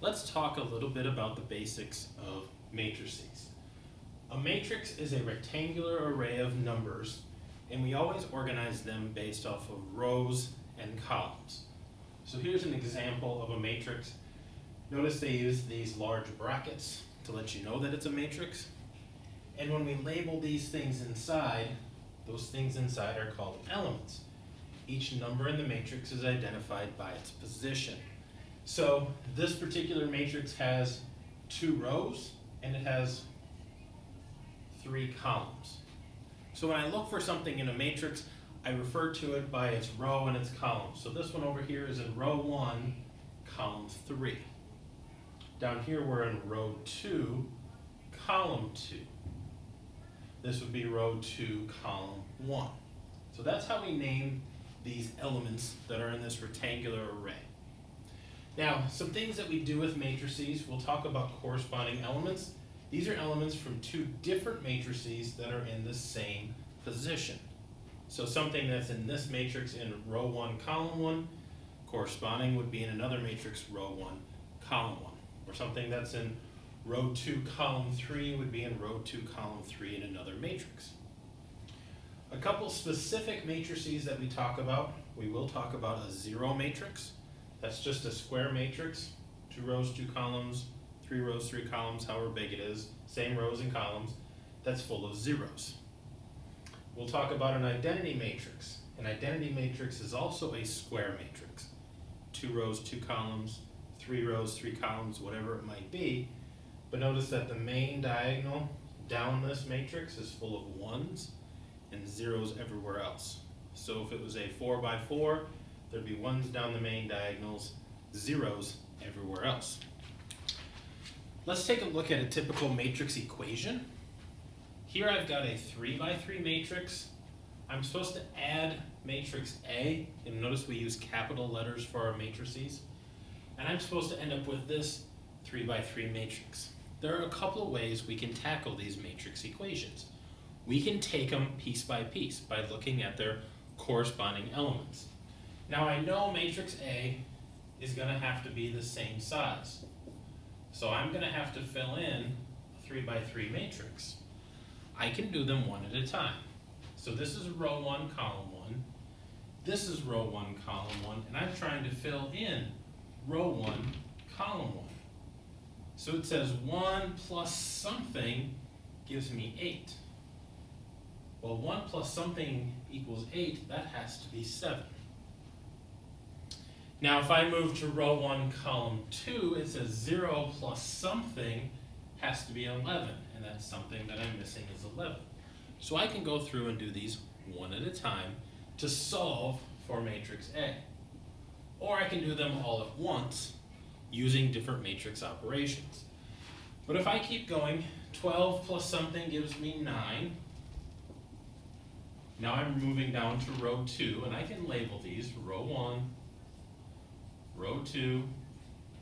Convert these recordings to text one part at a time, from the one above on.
let's talk a little bit about the basics of matrices. A matrix is a rectangular array of numbers, and we always organize them based off of rows and columns. So here's an example of a matrix. Notice they use these large brackets to let you know that it's a matrix. And when we label these things inside, those things inside are called elements. Each number in the matrix is identified by its position. So this particular matrix has 2 rows and it has 3 columns. So when I look for something in a matrix, I refer to it by its row and its column. So this one over here is in row 1, column 3. Down here we're in row 2, column 2. This would be row 2, column 1. So that's how we name these elements that are in this rectangular array. Now, some things that we do with matrices, we'll talk about corresponding elements. These are elements from 2 different matrices that are in the same position. So something that's in this matrix in row 1, column 1, corresponding would be in another matrix, row 1, column 1. Or something that's in row 2, column 3 would be in row 2, column 3 in another matrix. A couple specific matrices that we talk about, we will talk about a 0 matrix. That's just a square matrix, 2 rows, 2 columns, 3 rows, 3 columns, however big it is, same rows and columns, that's full of zeros. We'll talk about an identity matrix. An identity matrix is also a square matrix. 2 rows, 2 columns, 3 rows, 3 columns, whatever it might be. But notice that the main diagonal down this matrix is full of 1s and zeros everywhere else. So if it was a 4 by 4, there'd be 1s down the main diagonals, zeros everywhere else. Let's take a look at a typical matrix equation. Here I've got a 3 by 3 matrix. I'm supposed to add matrix A, and notice we use capital letters for our matrices. And I'm supposed to end up with this 3 by 3 matrix. There are a couple of ways we can tackle these matrix equations. We can take them piece by piece by looking at their corresponding elements. Now I know matrix A is going to have to be the same size. So I'm going to have to fill in a 3 by 3 matrix. I can do them one at a time. So this is row 1, column 1. This is row 1, column 1. And I'm trying to fill in row 1, column 1. So it says 1 plus something gives me 8. Well, 1 plus something equals 8, that has to be 7. Now if I move to row 1, column 2, it says 0 plus something has to be 11, and that's something that I'm missing is 11. So I can go through and do these one at a time to solve for matrix A. Or I can do them all at once using different matrix operations. But if I keep going, 12 plus something gives me 9. Now I'm moving down to row 2, and I can label these row 1, row 2,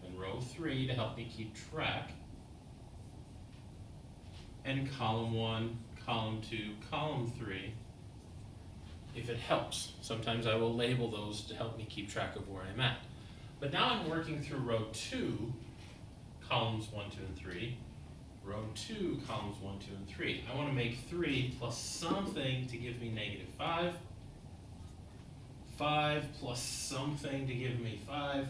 and row 3 to help me keep track. And column 1, column 2, column 3, if it helps. Sometimes I will label those to help me keep track of where I'm at. But now I'm working through row 2, columns 1, 2, and 3. Row 2, columns 1, 2, and 3. I want to make 3 plus something to give me negative 5. 5 plus something to give me 5.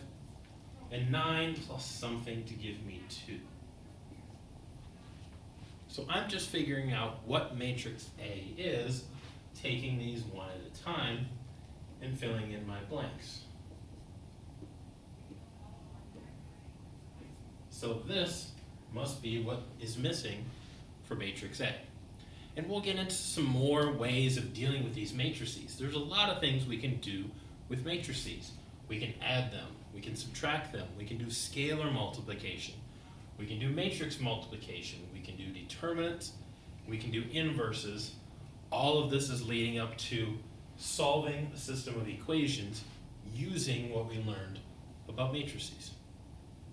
And 9 plus something to give me 2. So I'm just figuring out what matrix A is, taking these one at a time and filling in my blanks. So this must be what is missing for matrix A. And we'll get into some more ways of dealing with these matrices. There's a lot of things we can do with matrices. We can add them, we can subtract them, we can do scalar multiplication, we can do matrix multiplication, we can do determinants, we can do inverses. All of this is leading up to solving a system of equations using what we learned about matrices.